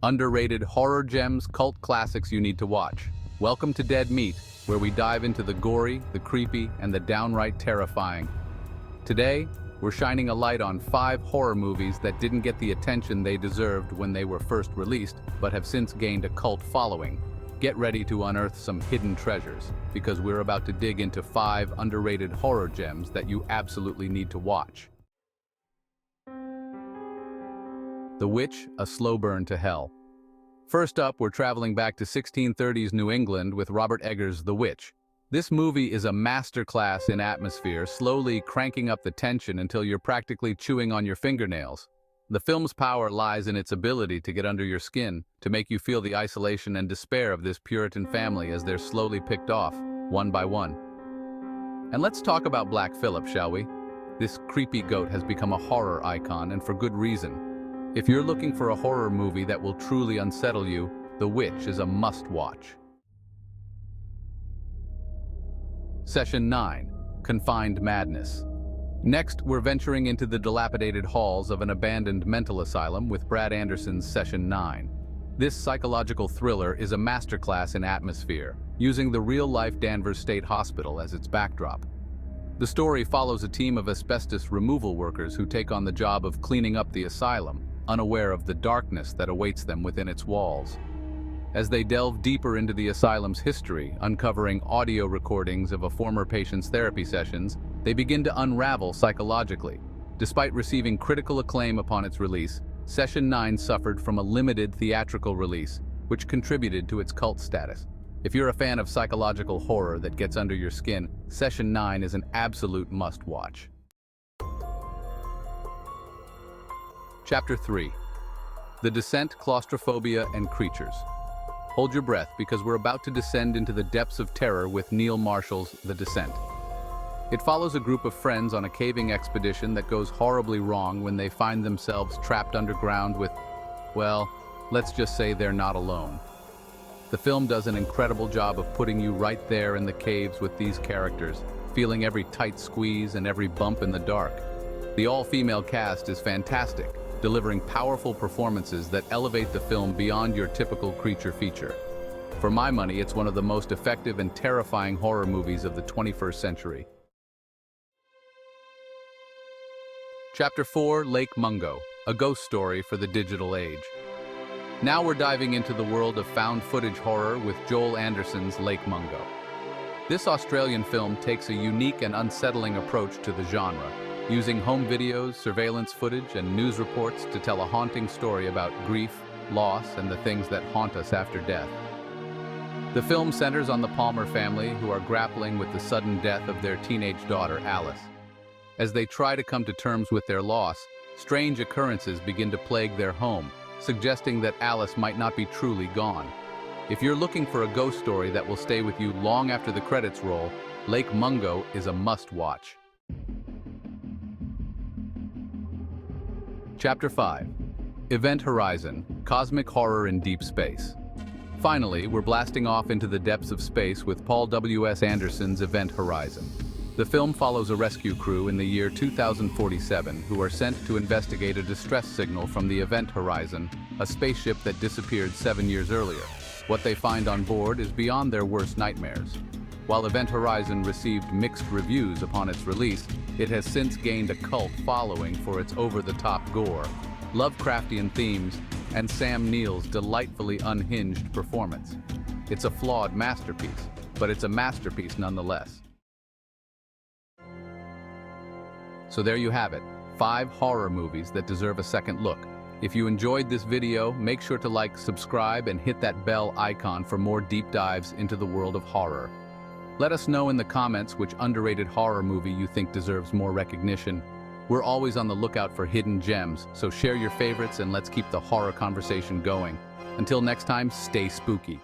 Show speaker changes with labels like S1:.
S1: Underrated horror gems, cult classics you need to watch. Welcome to Dead Meat, where we dive into the gory, the creepy, and the downright terrifying. Today, we're shining a light on 5 horror movies that didn't get the attention they deserved when they were first released, but have since gained a cult following. Get ready to unearth some hidden treasures, because we're about to dig into 5 underrated horror gems that you absolutely need to watch. The Witch, A Slow Burn to Hell. First up, we're traveling back to 1630s New England with Robert Eggers' The Witch. This movie is a masterclass in atmosphere, slowly cranking up the tension until you're practically chewing on your fingernails. The film's power lies in its ability to get under your skin, to make you feel the isolation and despair of this Puritan family as they're slowly picked off, one by one. And let's talk about Black Phillip, shall we? This creepy goat has become a horror icon, and for good reason. If you're looking for a horror movie that will truly unsettle you, The Witch is a must-watch. Session 9. Confined Madness. Next, we're venturing into the dilapidated halls of an abandoned mental asylum with Brad Anderson's Session 9. This psychological thriller is a masterclass in atmosphere, using the real-life Danvers State Hospital as its backdrop. The story follows a team of asbestos removal workers who take on the job of cleaning up the asylum, unaware of the darkness that awaits them within its walls. As they delve deeper into the asylum's history, uncovering audio recordings of a former patient's therapy sessions, they begin to unravel psychologically. Despite receiving critical acclaim upon its release, Session 9 suffered from a limited theatrical release, which contributed to its cult status. If you're a fan of psychological horror that gets under your skin, Session 9 is an absolute must-watch. Chapter 3. The Descent, Claustrophobia, and Creatures. Hold your breath, because we're about to descend into the depths of terror with Neil Marshall's The Descent. It follows a group of friends on a caving expedition that goes horribly wrong when they find themselves trapped underground with, well, let's just say they're not alone. The film does an incredible job of putting you right there in the caves with these characters, feeling every tight squeeze and every bump in the dark. The all-female cast is fantastic, delivering powerful performances that elevate the film beyond your typical creature feature. For my money, it's one of the most effective and terrifying horror movies of the 21st century. Chapter 4, Lake Mungo, a ghost story for the digital age. Now we're diving into the world of found footage horror with Joel Anderson's Lake Mungo. This Australian film takes a unique and unsettling approach to the genre, using home videos, surveillance footage, and news reports to tell a haunting story about grief, loss, and the things that haunt us after death. The film centers on the Palmer family, who are grappling with the sudden death of their teenage daughter, Alice. As they try to come to terms with their loss, strange occurrences begin to plague their home, suggesting that Alice might not be truly gone. If you're looking for a ghost story that will stay with you long after the credits roll, Lake Mungo is a must-watch. Chapter 5. Event Horizon, Cosmic Horror in Deep Space. Finally, we're blasting off into the depths of space with Paul W.S. Anderson's Event Horizon. The film follows a rescue crew in the year 2047 who are sent to investigate a distress signal from the Event Horizon, a spaceship that disappeared 7 years earlier. What they find on board is beyond their worst nightmares. While Event Horizon received mixed reviews upon its release, it has since gained a cult following for its over-the-top gore, Lovecraftian themes, and Sam Neill's delightfully unhinged performance. It's a flawed masterpiece, but it's a masterpiece nonetheless. So there you have it, 5 horror movies that deserve a second look. If you enjoyed this video, make sure to like, subscribe, and hit that bell icon for more deep dives into the world of horror. Let us know in the comments which underrated horror movie you think deserves more recognition. We're always on the lookout for hidden gems, so share your favorites and let's keep the horror conversation going. Until next time, stay spooky.